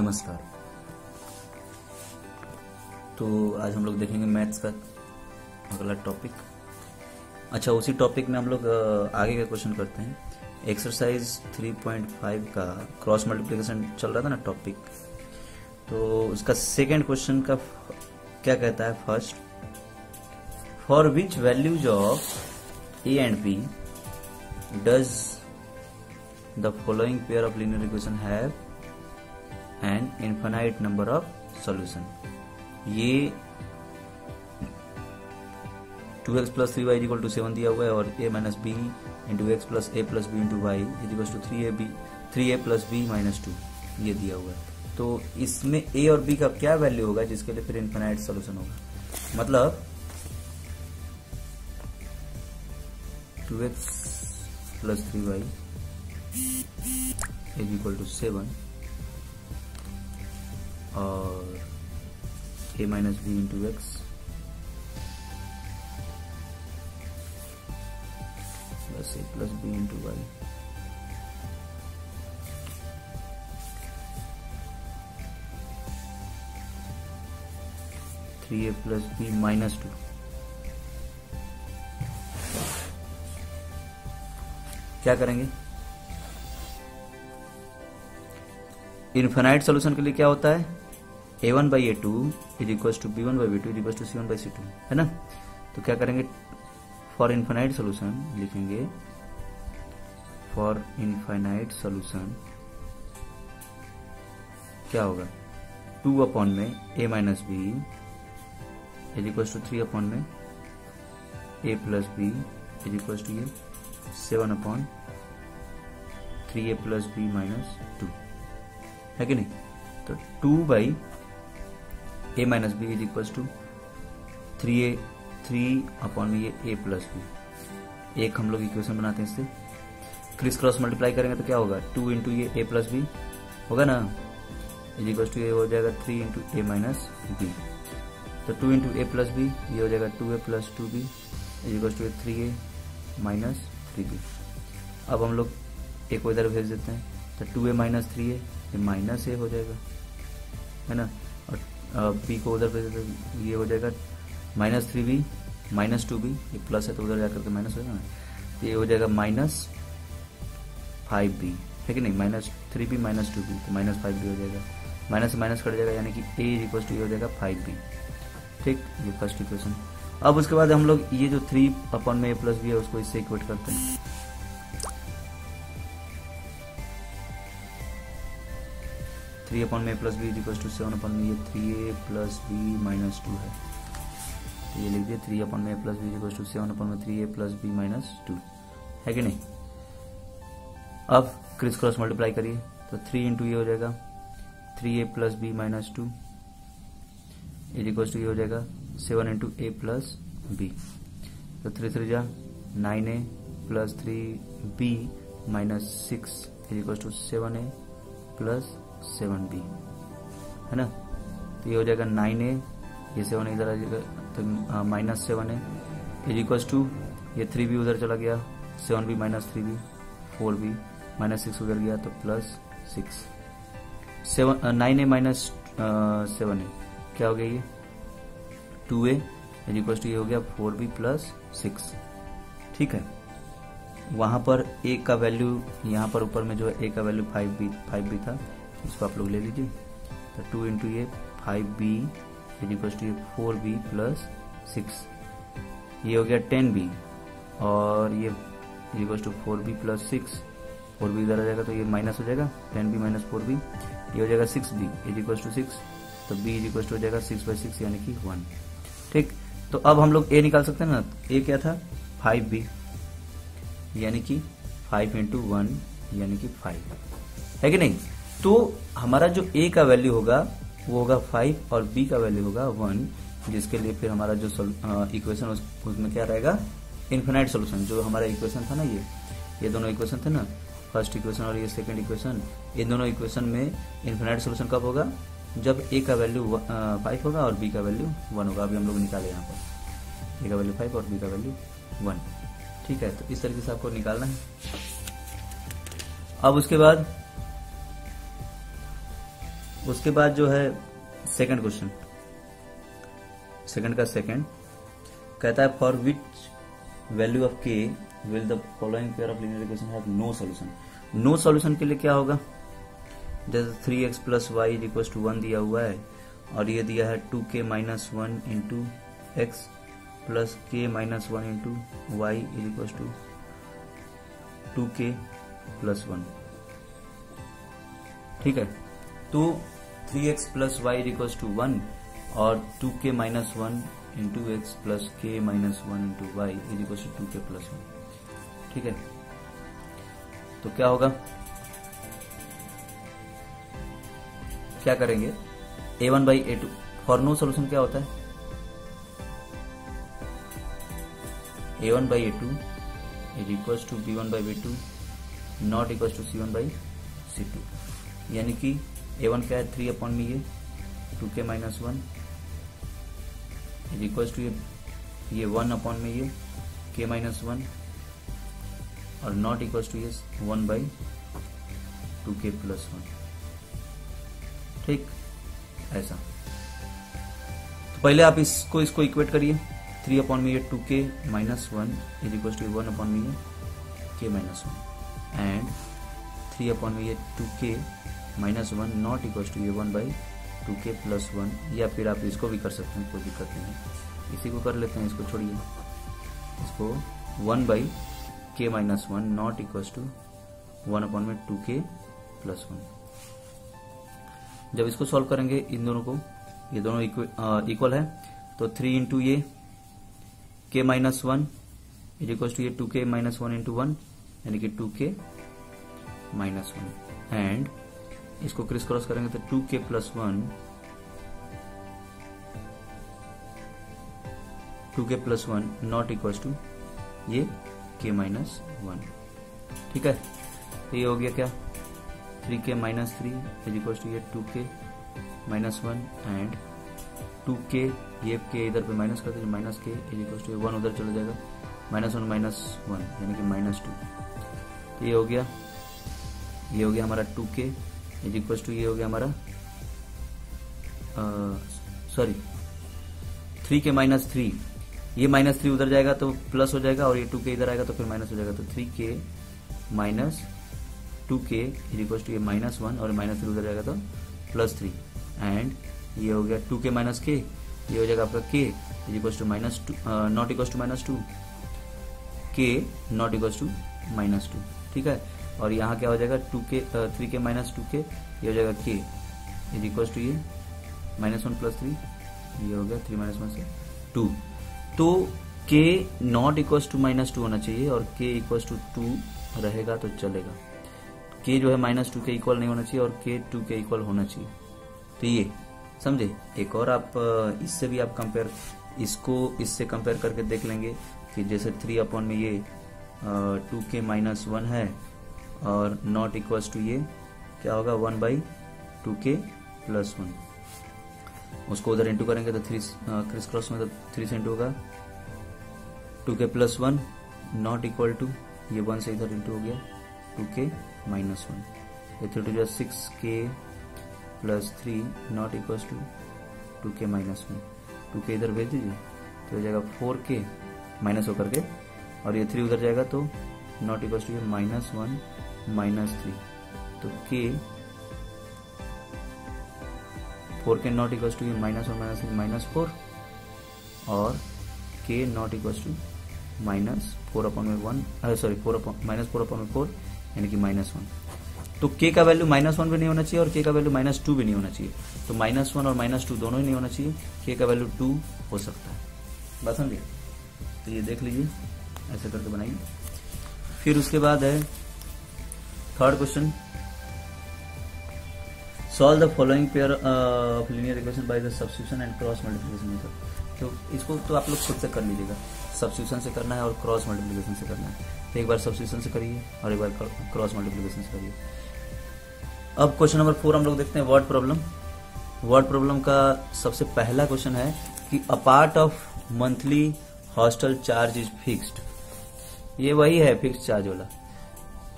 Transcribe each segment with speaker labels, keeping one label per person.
Speaker 1: नमस्कार। तो आज हम लोग देखेंगे मैथ्स का अगला टॉपिक। अच्छा, उसी टॉपिक में हम लोग आगे का क्वेश्चन करते हैं। एक्सरसाइज 3.5 का क्रॉस मल्टीप्लिकेशन चल रहा था ना टॉपिक, तो उसका सेकेंड क्वेश्चन का क्या कहता है। First, for which values of a and b does the following pair of linear equation have an infinite number of solution. ये 2x plus 3y equal to 7 दिया हुआ है और a minus B into x plus a plus b into y equal to 3a plus b minus 2 ये दिया हुआ है। तो इसमें a और b का क्या वैल्यू होगा जिसके लिए फिर इनफाइनाइट सॉल्यूशन होगा। मतलब 2x plus 3y equal to 7 और a minus B into x plus a plus b into y three a plus b minus 2। क्या करेंगे? इनफाइनाइट सॉल्यूशन के लिए क्या होता है? a1 by a2 is equal to b1 by b2 is equal to c1 by c2, है ना। तो क्या करेंगे? फॉर इनफाइनाइट सॉल्यूशन लिखेंगे, फॉर इनफाइनाइट सॉल्यूशन क्या होगा? 2 अपॉन में a minus b is equal to 3 upon में a plus b is equal to ये 7 upon 3a plus b minus 2, है कि नहीं। तो 2 by a minus b is equal to 3 upon में ये a प्लस बी। एक हम लोग इक्वेशन बनाते हैं इससे, क्रिस क्रॉस मल्टीप्लाई करेंगे तो क्या होगा? 2 इंटू ये a प्लस बी होगा ना, इज इक्वल टू ये हो जाएगा 3 इंटू a माइनस बी। तो 2 इंटू a प्लस बी ये हो जाएगा 2a plus 2b is equal to 3a minus 3b। अब हम लोग a को इधर भेज देते हैं, तो 2a माइनस 3a ये माइनस a हो जाएगा, है ना। और b को उधर भेज देते हैं, ये हो जाएगा माइनस 3b माइनस 2b, ये प्लस है तो उधर जाकर के माइनस होगा ना, तो ये हो जाएगा माइनस 5b, है कि नहीं। माइनस 3b माइनस 2b तो माइनस 5b हो जाएगा, माइनस से माइनस कट जाएगा, यानी कि a इज इक्वल टू ये हो जाएगा 5b। ठीक, ये फर्स्ट इक्वेशन। अब उसके बाद हम लोग ये जो 3 अपॉन में a प्लस बी है उसको इससे इक्वेट करते हैं। थ्री अपॉन में plus b equal to 7 upon में ये 3a प्लस बी माइनस 2 है, तो ये लिख दिए 3 अपॉन में plus b equal to 7 upon में 3a प्लस बी माइनस 2, है कि नहीं। अब क्रिस क्रॉस मल्टीप्लाई करिए तो 3 इंटू ये हो जाएगा 3a plus b minus 2 is equal to ये हो जाएगा 7 इंटू a प्लस बी। तो 3 3 जा 9a plus 3b minus 6 is equal to 7a plus 7b, है ना। तो ये हो जाएगा 9a, ये 7 इधर आ जाएगा तो minus 7a is equal to ये 3b उधर चला गया 7b minus 3b 4b minus 6 उधर गया तो प्लस 6 9a माइनस 7a क्या हो गया? ये 2a इज इक्वल टू ये हो गया 4b प्लस 6। ठीक है, वहां पर a का वैल्यू, यहाँ पर ऊपर में जो है a का वैल्यू 5b था, इसको आप लोग ले लीजिए। तो 2 इंटू ये 5b इज इक्वल टू ये 4b प्लस 6, ये हो गया 10b और ये is equal to 4b plus 6, 4b इधर आ जाएगा तो ये माइनस हो जाएगा 10b माइनस 4b, ये हो जाएगा 6b इज इक्वल टू 6, तो b इज इक्वल टू हो जाएगा 6/6 यानी कि 1। ठीक, तो अब हम लोग a निकाल सकते हैं ना। a क्या था? 5b यानी कि 5 इंटू 1 यानी कि 5, है कि नहीं। तो हमारा जो a का वैल्यू होगा वो होगा 5 और b का वैल्यू होगा 1, जिसके लिए फिर हमारा जो इक्वेशन उसमें क्या रहेगा? Infinite solution. जो हमारा इक्वेशन था ना, ये दोनों इक्वेशन थे ना, फर्स्ट इक्वेशन और ये सेकंड इक्वेशन, ये दोनों इक्वेशन में इनफाइनाइट सॉल्यूशन कब होगा? जब a का वैल्यू 5 होगा और b का वैल्यू 1 होगा। अभी हम लोग निकाले यहाँ पर a का वैल्यू 5 और b का वैल्यू 1। ठीक है, तो इस तरीके से आपको निकालना है। अब उसके बाद उसके बाद जो है सेकंड क्वेश्चन, सेकंड का सेकंड कहता है for which value of k will the following pair of linear equation have no solution. No solution के लिए क्या होगा, जैसे 3x plus y is equal to 1 दिया हुआ है और ये दिया है 2k minus 1 into x plus k minus 1 into y is equal to 2k plus 1। ठीक है, तो 3x plus y is equal to 1 और 2k minus 1 into x plus k minus 1 into y is equal to 2k plus 1। ठीक है, तो क्या होगा, क्या करेंगे, a1 by a2। For no solution क्या होता है, a1 by a2 is equal to b1 by b2 not equal to c1 by c2। यानी कि a1 क्या है, 3 अपॉन में ये 2k minus 1 is equal to ये 1 अपॉन में ये k माइनस 1 और नॉट इक्वल टू ये 1 बाई 2k प्लस 1। ठीक, ऐसा। तो पहले आप इसको इक्वेट करिए, 3 अपॉन में ये 2k minus 1 is equal to 1 upon में ये k माइनस 1 एंड 3 अपॉन में ये 2k minus 1 not equal to ये 1 बाई 2k प्लस 1। या फिर आप इसको भी कर सकते हैं, कोई दिक्कत नहीं है, इसी को कर लेते हैं, इसको छोड़िए, इसको 1 by k minus 1 not equal to 1 upon में 2k प्लस 1। जब इसको सॉल्व करेंगे इन दोनों को, ये दोनों इक्वल है, तो 3 इंटू ये k minus 1 is equal to ये 2k माइनस 1 इंटू 1 यानी कि 2k माइनस 1 एंड इसको क्रिस क्रॉस करेंगे तो 2k plus 1 2k plus 1 not equal to ये k माइनस 1। ठीक है, तो ये हो गया क्या, 3k minus 3 is equal to ये 2k माइनस 1 एंड 2k, ये k इधर पे माइनस कर दीजिए, minus k is equal to 1 उधर चला जाएगा, माइनस 1 माइनस 1 यानी कि माइनस 2। तो ये हो गया हमारा 2k इज इक्वल टू ये हो गया हमारा सॉरी 3k माइनस 3, ये माइनस 3 उधर जाएगा तो प्लस हो जाएगा और ये 2k इधर आएगा तो फिर माइनस हो जाएगा, तो 3k minus 2k is equal to ये माइनस 1 और माइनस 3 उधर जाएगा तो प्लस 3 एंड ये हो गया 2k माइनस k, ये हो जाएगा आपका k is equal to minus 2 not equal to minus 2, k not equal to minus 2। ठीक है, और यहाँ क्या हो जाएगा 3k माइनस 2k, ये हो जाएगा k इज इक्वल टू ये माइनस 1 प्लस 3, ये हो गया 3 माइनस 1 से 2। तो k not equal to minus 2 होना चाहिए और k इक्वल टू 2 रहेगा तो चलेगा। k जो है माइनस 2 के इक्वल नहीं होना चाहिए और k 2 के इक्वल होना चाहिए। तो ये समझे। एक और आप इससे भी आप कंपेयर, इसको इससे कंपेयर करके देख लेंगे कि जैसे 3 अपॉन में ये 2k माइनस 1 है और नॉट इक्वल्स टू ये क्या होगा 1 बाई 2k प्लस 1, उसको उधर इंटू करेंगे तो 3 क्रिस क्रॉस में तो 3 से इंटू होगा 2k plus 1 not equal to ये 1 से इधर इंटू हो गया 2k माइनस 1, ये 3 to 6k plus 3 not equal to 2k minus 1, 2k इधर भेज दीजिए तो हो जाएगा 4k माइनस होकर के और ये 3 उधर जाएगा तो नॉट इक्वल टू ये माइनस 1 माइनस 3, तो k 4k not equal to ये माइनस 1 माइनस 3 माइनस 4 और k not equal to minus 4 upon में 1 सॉरी माइनस 4 अपॉन में 4 यानी कि माइनस 1। तो k का वैल्यू माइनस 1 भी नहीं होना चाहिए और k का वैल्यू माइनस 2 भी नहीं होना चाहिए, तो माइनस 1 और माइनस 2 दोनों ही नहीं होना चाहिए, k का वैल्यू 2 हो सकता है। बात समझिए, तो ये देख लीजिए ऐसे करके बनाइए। फिर उसके बाद है third question, solve the following pair of linear equation by the substitution and cross multiplication method. तो इसको तो आप लोग खुद से कर लीजिएगा, सब्स्टिट्यूशन से करना है और क्रॉस मल्टीप्लिकेशन से करना है। तो एक बार सब्स्टिट्यूशन से करिए और एक बार क्रॉस मल्टीप्लिकेशन से करिए। अब क्वेश्चन नंबर 4 हम लोग देखते हैं वर्ड प्रॉब्लम। वर्ड प्रॉब्लम का सबसे पहला क्वेश्चन है कि a part of monthly hostel charge is fixed, ये वही है फिक्स्ड चार्ज वाला,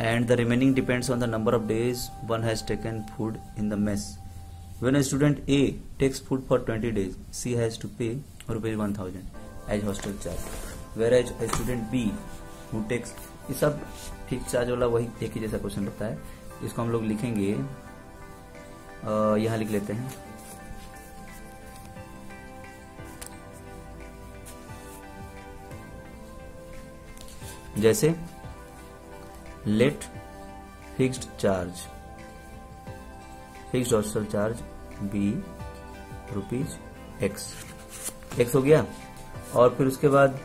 Speaker 1: and the remaining depends on the number of days one has taken food in the mess. When student A takes food for 20 days she has to pay ₹1000 as hostel charge, where as student B who takes, ये सब fix charge वाला वही एक ही जैसा question लगता है। इसको हम लोग लिखेंगे, यहां लिख लेते हैं, जैसे let fixed charge, fixed hostel charge be ₹X, X हो गया। और फिर उसके बाद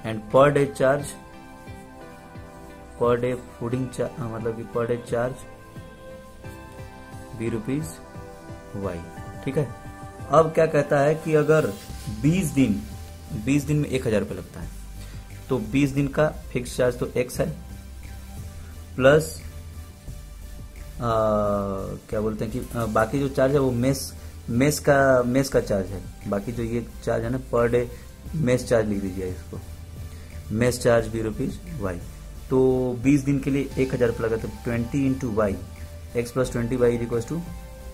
Speaker 1: and per day charge, per day fooding मतलब कि पर डे चार्ज ₹Y, ठीक है। अब क्या कहता है कि अगर 20 दिन में 1000 रुपये लगता है, तो 20 दिन का फिक्स चार्ज तो X है, प्लस क्या बोलते हैं कि बाकी जो चार्ज है वो मेस का चार्ज है। बाकी जो ये चार्ज है ना, पर डे मेस चार्ज लिख दीजिए इसको, मेस चार्ज ₹Y। तो 20 दिन के लिए 1000 रुपये लगा, तो 20 × Y, X + 20Y =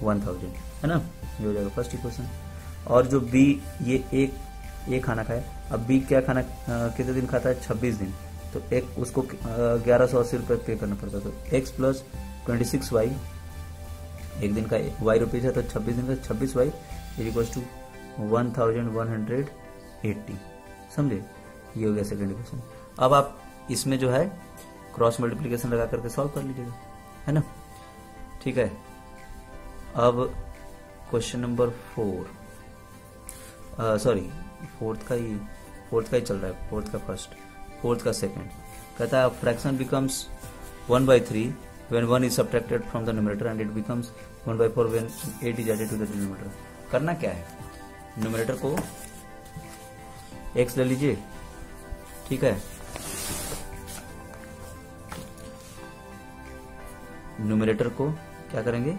Speaker 1: 1000, है ना, ये हो जाएगा फर्स्ट इक्वेशन। और जो B ये एक खाना खाया, अब B क्या खाना कितने दिन खाता है, 26 दिन, तो एक उसको 1180 रुपये पे करना पड़ता, तो X + 26Y, एक दिन का Y रुपीज है, तो 26 दिन का 26Y = 1180, समझे, ये हो गया सेकंड इक्वेशन। अब आप इसमें जो है क्रॉस मल्टीप्लिकेशन लगा करके सॉल्व कर लीजिएगा, है ना, ठीक है। अब क्वेश्चन नंबर 4, सॉरी फोर्थ का ही चल रहा है, फोर्थ का सेकंड कहता है fraction becomes 1/3 when 1 is subtracted from the numerator and it becomes 1/4 when 8 is added to the denominator। करना क्या है, न्यूमरेटर को x ले लीजिए, ठीक है, न्यूमरेटर को क्या करेंगे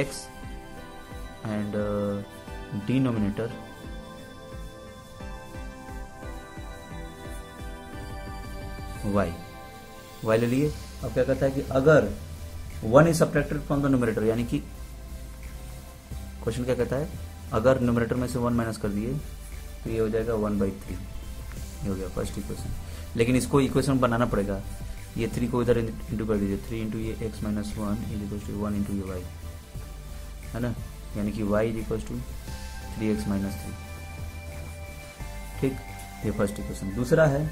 Speaker 1: x एंड डिनोमिनेटर y ले लिए। अब क्या कहता है कि अगर 1 is subtracted from the numerator, यानी कि क्वेश्चन क्या कहता है, अगर न्यूमरेटर में से 1 माइनस कर दिए तो ये हो जाएगा 1/3, ये हो गया फर्स्ट इक्वेशन। लेकिन इसको इक्वेशन बनाना पड़ेगा, ये 3 को इधर इंटू कर दीजिए, 3 × ये x - 1 = 1 × ये y, है ना, यानी कि y = 3x - 3, ठीक, ये फर्स्ट इक्वेशन। दूसरा है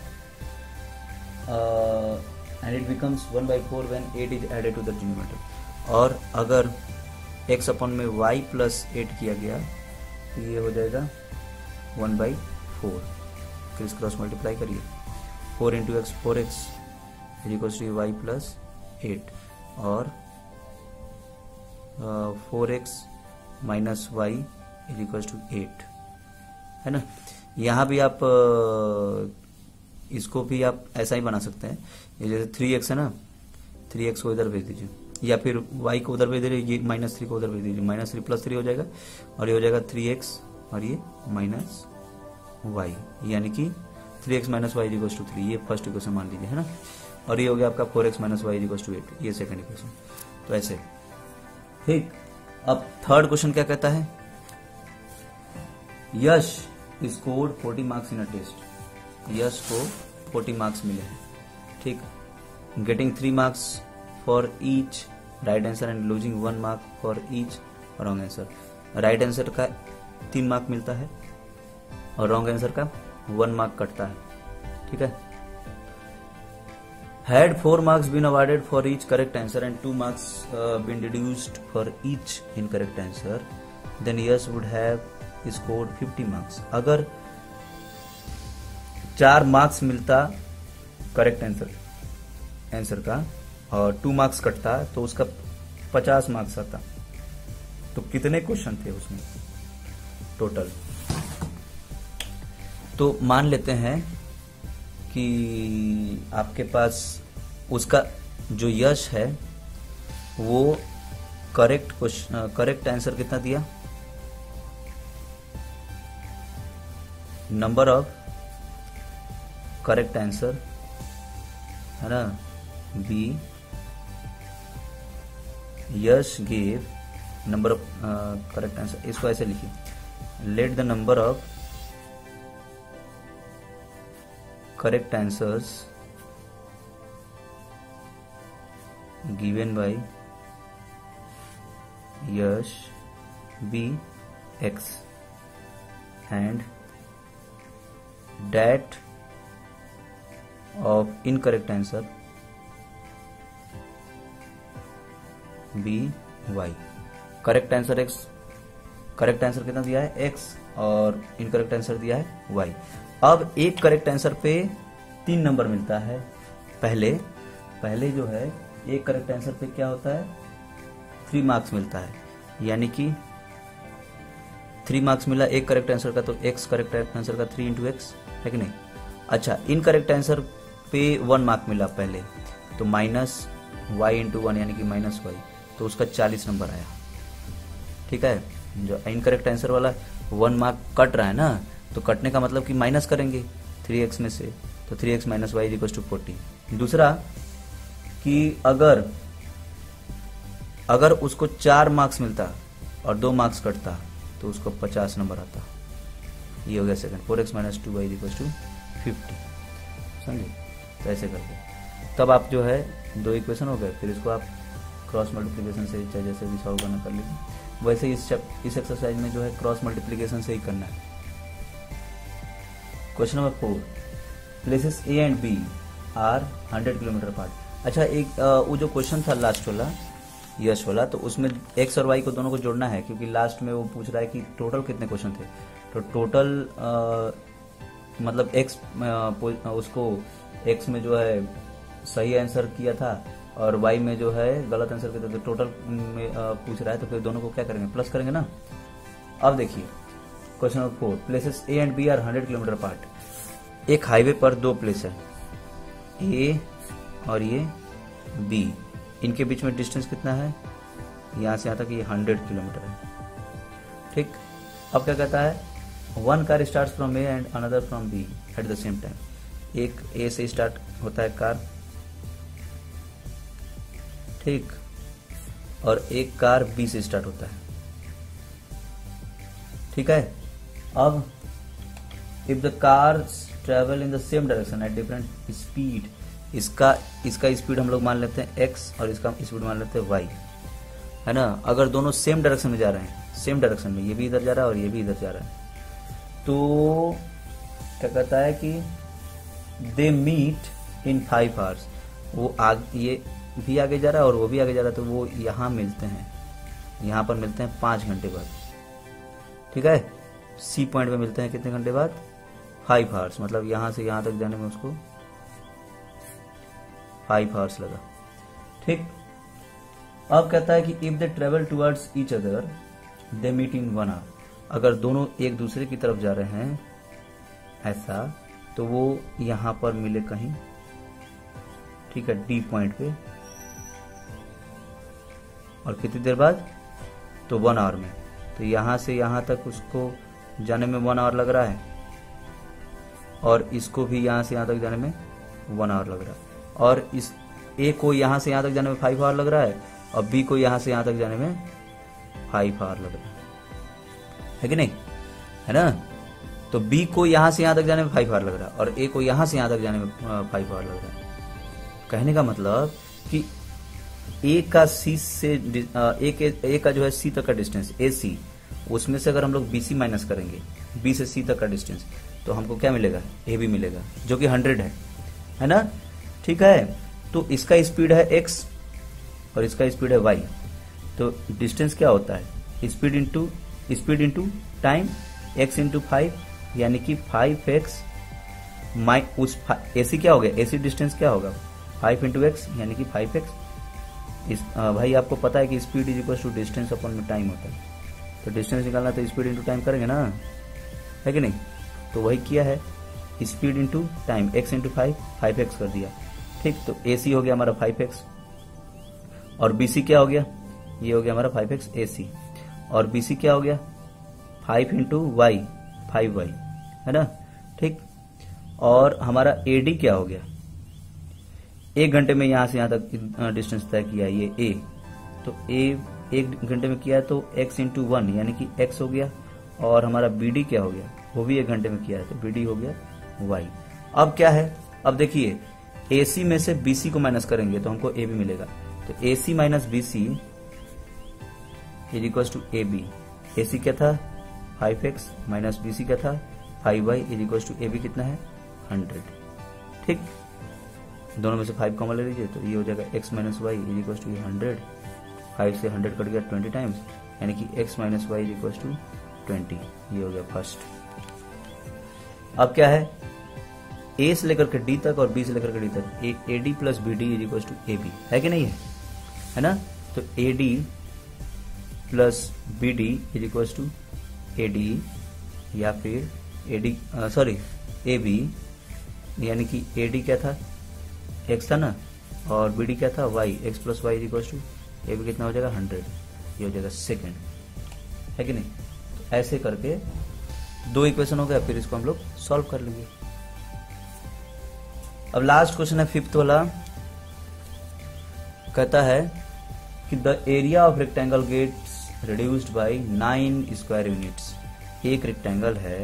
Speaker 1: and it becomes 1/4 when 8 is added to the denominator, और अगर x अपन में y + 8 किया गया तो ये हो जाएगा 1/4, फिर इस क्रॉस मल्टीप्लाई करिए, 4 × x 4x = y + 8, और 4x - y = 8, है ना। यहाँ भी आप इसको भी आप ऐसा ही बना सकते हैं, ये जैसे 3x है ना, 3x को इधर भेज दीजिए, या फिर y को उधर भेज दीजिए, ये -3 को उधर भेज दीजिए, -3 + 3 हो जाएगा, और ये हो जाएगा 3x और ये -y, यानी कि 3x - y = 3, ये फर्स्ट इक्वेशन मान लीजिए, है ना। और ये हो गया आपका 4x - y = 8, ये सेकंड इक्वेशन। तो ऐसे, ठीक। अब थर्ड क्वेश्चन क्या कहता है, Yash scored 40 marks in a test, Yash को 40 मार्क्स मिले हैं, ठीक, getting 3 marks for each right answer and losing 1 mark for each wrong answer. Right answer का 3 मार्क मिलता है और रॉन्ग आंसर का 1 मार्क कटता है, ठीक है। Had 4 marks been awarded for each correct answer and 2 marks been deduced for each incorrect answer, then Yash would have scored 50 marks। अगर 4 मार्क्स मिलता करेक्ट आंसर का और 2 मार्क्स कटता तो उसका 50 मार्क्स आता। तो कितने क्वेश्चन थे उसमें टोटल? तो मान लेते हैं कि आपके पास उसका जो यश है वो करेक्ट आंसर कितना दिया, नंबर ऑफ करेक्ट आंसर, है ना, be Yash give number of correct answer, इसको ऐसे लिखिए, let the number of correct answers given by Yash be x and that of incorrect answer be y। Correct answer x, correct answer कितना दिया है x और incorrect answer दिया है y। अब एक करेक्ट आंसर पे 3 नंबर मिलता है। पहले जो है एक करेक्ट आंसर पे क्या होता है 3 मार्क्स मिलता है, यानी कि 3 मार्क्स मिला एक करेक्ट आंसर का, तो x करेक्ट आंसर का 3 इंटू एक्स है कि नहीं। अच्छा, इनकरेक्ट आंसर पे 1 मार्क मिला पहले, तो माइनस y इंटू 1 यानी कि माइनस y, तो उसका 40 नंबर आया। ठीक है, जो इनकरेक्ट आंसर वाला 1 मार्क कट रहा है ना, तो कटने का मतलब कि माइनस करेंगे 3x में से, तो 3x minus Y equal to 40। दूसरा कि अगर उसको 4 मार्क्स मिलता और 2 मार्क्स कटता तो उसको 50 नंबर आता। ये हो गया second, 4x minus 2y equal to 50। समझे, तो ऐसे करके तब आप जो है 2 इक्वेशन हो गए, फिर इसको आप क्रॉस मल्टीप्लिकेशन से चाहे जैसे भी सॉल्व करना कर लीजिए। वैसे इस एक्सरसाइज में जो है क्रॉस मल्टीप्लिकेशन से ही करना है। Question number 4, places A and B are 100 kilometre apart. अच्छा, एक वो जो क्वेश्चन था लास्ट वाला यश वाला, तो उसमें एक्स और वाई को दोनों को जोड़ना है, क्योंकि लास्ट में वो पूछ रहा है कि टोटल कितने क्वेश्चन थे। तो टोटल मतलब एक्स उसको एक्स में जो है सही आंसर किया था और वाई में जो है गलत आंसर किया था, तो टोटल में पूछ रहा है, तो फिर दोनों को क्या करेंगे, प्लस करेंगे ना। अब देखिए question number 4, places A and B are 100 kilometre apart. एक हाईवे पर 2 प्लेस है, ए और ये बी, इनके बीच में डिस्टेंस कितना है, यहां से यहां तक ये 100 किलोमीटर है। ठीक, अब क्या कहता है, 1 car start from A and another from B at the same time. एक ए से स्टार्ट होता है कार, ठीक, और एक कार बी से स्टार्ट होता है। ठीक है, अब if the cars travel in the same direction at different speed, इसका स्पीड हम लोग मान लेते हैं x और इसका स्पीड मान लेते हैं y, है ना। अगर दोनों सेम डायरेक्शन में जा रहे हैं, सेम डायरेक्शन में, ये भी इधर जा रहा है और ये भी इधर जा रहा है, तो क्या कहता है कि दे मीट इन 5 आवर्स। वो ये भी आगे जा रहा है और वो भी आगे जा रहा है, तो वो यहाँ मिलते हैं, यहाँ पर मिलते हैं 5 घंटे बाद। ठीक है, सी पॉइंट पे मिलते हैं कितने घंटे बाद, 5 आवर्स, मतलब यहाँ से यहाँ तक जाने में उसको 5 आवर्स लगा। ठीक, अब कहता है कि if they travel towards each other they meet in 1 hour. अगर दोनों एक दूसरे की तरफ जा रहे हैं ऐसा, तो वो यहां पर मिले कहीं, ठीक है, डी पॉइंट पे, और कितनी देर बाद, तो 1 आवर में। तो यहां से यहां तक उसको जाने में 1 आवर लग रहा है, और इसको भी यहां से यहां तक जाने में 1 आवर लग रहा है, और इस ए को यहां से यहां तक जाने में 5 आवर लग रहा है, और बी को यहां से यहां तक जाने में 5 आवर लग रहा है कि नहीं, है ना। तो बी को यहां से यहां तक जाने में 5 आवर लग रहा है, और ए को यहां से यहां तक जाने में 5 आवर लग रहा है। कहने का मतलब कि ए का सी से ए का जो है सी तक का डिस्टेंस ए सी, उसमें से अगर हम लोग BC माइनस करेंगे, बी से सी तक का डिस्टेंस, तो हमको क्या मिलेगा, ए भी मिलेगा, जो कि 100 है ना। ठीक है, तो इसका स्पीड है x और इसका स्पीड है y, तो डिस्टेंस क्या होता है, speed into time, x into 5, यानी कि 5x उस AC क्या हो गया, AC डिस्टेंस क्या होगा, 5 इंटू एक्स यानी कि 5x। भाई आपको पता है कि speed is equal to distance upon में टाइम होता है, तो डिस्टेंस निकालना तो स्पीड इंटू टाइम करेंगे ना, है कि नहीं। तो वही किया है, speed into time, x into 5x कर दिया। ठीक, तो AC हो गया हमारा 5x, और BC क्या हो गया, ये हो गया हमारा 5x AC, और BC क्या हो गया 5 इंटू वाई, 5y, है ना। ठीक, और हमारा AD क्या हो गया, 1 घंटे में यहां से यहां तक डिस्टेंस तय किया ये A, तो ए 1 घंटे में किया है तो x इंटू 1 यानी कि x हो गया, और हमारा BD क्या हो गया, वो भी 1 घंटे में किया है तो BD हो गया y। अब क्या है, अब देखिए AC में से BC को माइनस करेंगे तो हमको AB मिलेगा, तो AC minus BC is equal to AB। AC क्या था 5x माइनस BC क्या था 5y is equal to AB कितना है 100। ठीक, दोनों में से 5 कॉमन ले लीजिए तो ये हो जाएगा x minus y is equal to 100। 5 से 100 कट गया 20 टाइम्स, यानी कि x minus y is equal to 20। ये हो गया फर्स्ट। अब क्या है, A से लेकर के D तक और B से लेकर के D तक AD plus BD is equal to AB है कि नहीं है ना। तो AD plus BD is equal to AD या फिर AB, यानी कि AD क्या था x था ना, और BD क्या था y, x plus y is equal to AB कितना हो जाएगा 100। ये हो जाएगा सेकेंड, है कि नहीं। तो ऐसे करके 2 इक्वेशन हो गया, फिर इसको हम लोग सॉल्व कर लेंगे। अब लास्ट क्वेश्चन है 5th वाला, कहता है कि the area of rectangle gets reduced by 9 square units. एक रेक्टेंगल है,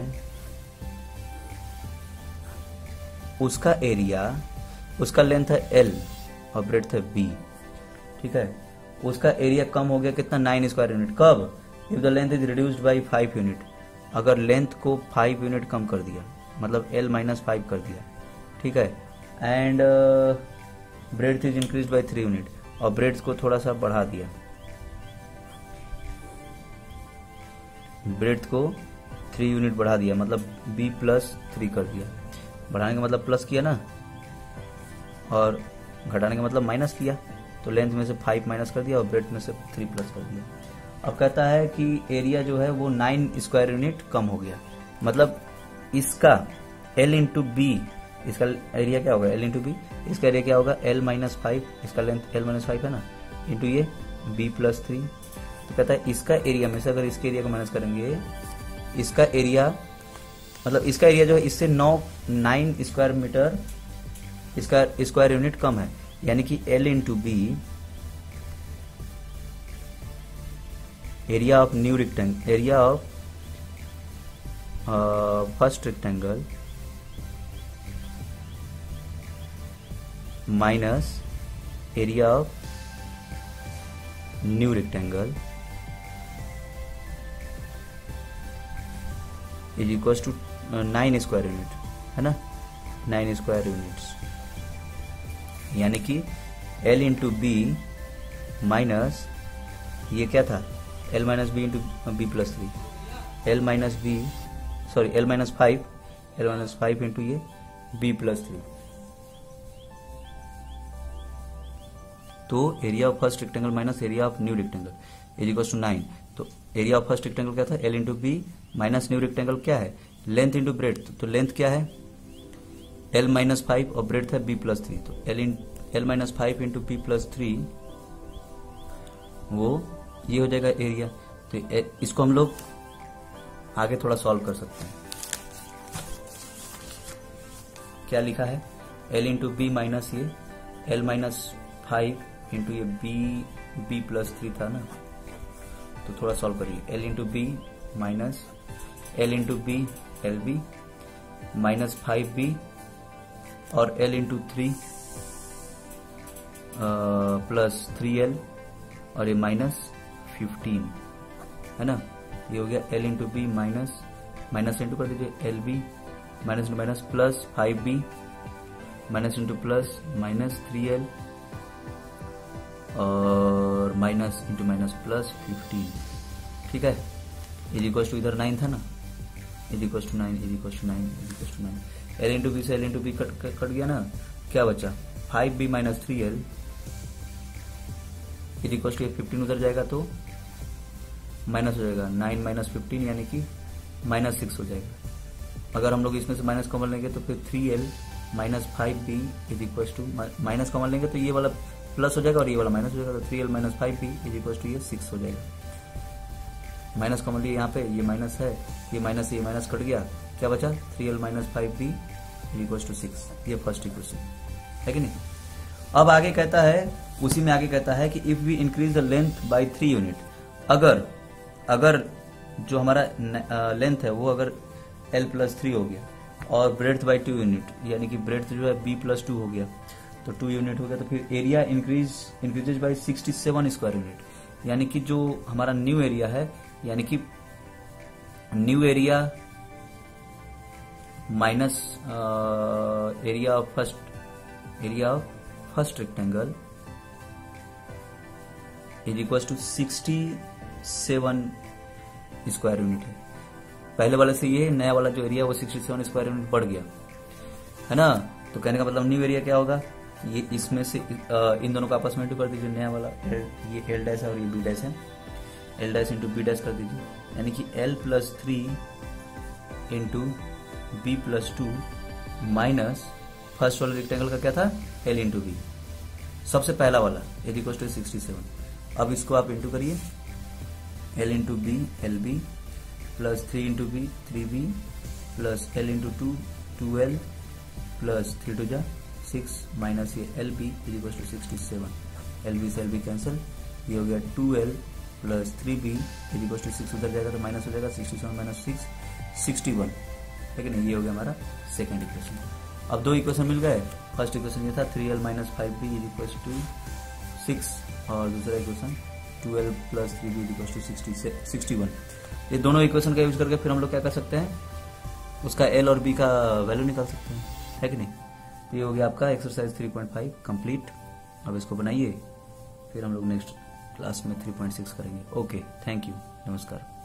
Speaker 1: उसका एरिया, उसका लेंथ है L और ब्रेड्थ है B, ठीक है। उसका एरिया कम हो गया कितना 9 स्क्वायर यूनिट। कब, if the length is reduced by 5 unit. अगर लेंथ को 5 यूनिट कम कर दिया, मतलब L माइनस 5 कर दिया, ठीक है, and breadth is increase by 3 unit, और ब्रेड्थ को थोड़ा सा बढ़ा दिया, ब्रेड्थ को 3 यूनिट बढ़ा दिया, मतलब B प्लस 3 कर दिया। बढ़ाने का मतलब प्लस किया ना, और घटाने का मतलब माइनस किया, तो लेंथ में से 5 माइनस कर दिया और ब्रेड्थ में से 3 प्लस कर दिया। अब कहता है कि एरिया जो है वो 9 स्क्वायर यूनिट कम हो गया, मतलब इसका L इंटू बी, इसका एरिया क्या होगा L इंटू बी, इसका एरिया क्या होगा L माइनस 5, इसका लेंथ L माइनस 5 है ना, इंटू ये B प्लस 3। तो कहता है इसका एरिया में से अगर इसके एरिया को माइनस करेंगे, इसका एरिया मतलब इसका एरिया जो है इससे 9 स्क्वायर मीटर, इसका स्क्वायर यूनिट कम है, यानी कि L into B area of new rectangle, area of first rectangle minus area of new rectangle is equal to 9 square unit, है ना, 9 स्क्वायर यूनिट्स, यानी कि L इंटू बी माइनस ये क्या था L minus B into B plus 3, L minus 5, L minus 5 into ये B plus 3। तो area of first rectangle minus area of new rectangle is equal to 9। तो area of first rectangle क्या था L into B minus new rectangle क्या है length into breadth, तो length क्या है L माइनस 5 और ब्रेड्थ है B प्लस 3, तो L minus 5 into B plus 3 वो ये हो जाएगा एरिया। तो इसको हम लोग आगे थोड़ा सॉल्व कर सकते हैं। क्या लिखा है L इंटू बी माइनस ये L माइनस 5 इंटू ये B प्लस 3 था ना, तो थोड़ा सॉल्व करिए। L into B minus L into B LB minus 5B और L इंटू 3 प्लस 3L और ये माइनस 15, है ना। ये हो गया L into B minus into कर दीजिए LB minus minus plus 5B minus into plus minus 3L और माइनस इंटू माइनस प्लस 15, ठीक है। इज इक्वल टू इधर 9 था ना, is equal to 9, is equal to 9, is equal to 9। L into B से L into B cut गया ना, क्या बचा 5B minus 3L is equal to 15 उधर जाएगा तो माइनस हो जाएगा 9 माइनस 15 यानी कि माइनस 6 हो जाएगा। अगर हम लोग इसमें से माइनस कॉमन लेंगे तो फिर 3L minus 5B is equal to minus common लेंगे तो ये वाला प्लस हो जाएगा और ये वाला माइनस हो जाएगा, तो 3L minus 5B is equal to ये 6 हो जाएगा। माइनस कॉमन लिए यहाँ पे, ये माइनस है, ये माइनस कट गया, क्या बचा 3L minus 5B is equal to 6। ये फर्स्ट इक्वेशन है कि नहीं। अब आगे कहता है उसी में आगे कहता है कि if we increase the length by 3 unit, अगर जो हमारा लेंथ है वो अगर L+3 हो गया और ब्रेड्थ बाय 2 यूनिट, यानी कि ब्रेड्थ जो है B+2 हो गया, तो 2 यूनिट हो गया, तो फिर area increases by 67 square unit, यानी कि जो हमारा न्यू एरिया है, यानी कि new area minus area of first rectangle is equal to 67 square unit है। पहले वाले से ये नया वाला जो एरिया वो 67 स्क्वायर यूनिट बढ़ गया है ना। तो कहने का मतलब न्यू एरिया क्या होगा, ये इसमें से इन दोनों को आपस में इंटू कर दीजिए, नया वाला ये L डैश है और ये B डैश है, L dash into B dash कर दीजिए, यानी कि L+3 into B+2 minus first वाला रेक्टेंगल का क्या था L इंटू बी, सबसे पहला वाला इज इक्वल टू 67। अब इसको आप इंटू करिए, L into B LB plus 3 into बी 3B plus L into 2 2L plus 3 2 जा 6 माइनस ये LB is equal to 67, LB से LB कैंसिल, ये हो गया 2L plus 3B is equal to 6 उधर जाएगा तो माइनस हो जाएगा, 67 माइनस 6 61, ठीक है ना। ये हो गया हमारा सेकेंड इक्वेशन। अब दो इक्वेशन मिल गए, फर्स्ट इक्वेशन ये था 3L minus 5B is equal to 6 और दूसरा equation 2L plus 3B is equal to 61। ये दोनों इक्वेशन का यूज करके फिर हम लोग क्या कर सकते हैं, उसका L और B का वैल्यू निकाल सकते हैं, है कि नहीं। तो ये हो गया आपका एक्सरसाइज 3.5 कंप्लीट। अब इसको बनाइए, फिर हम लोग नेक्स्ट क्लास में 3.6 करेंगे। ओके, थैंक यू, नमस्कार।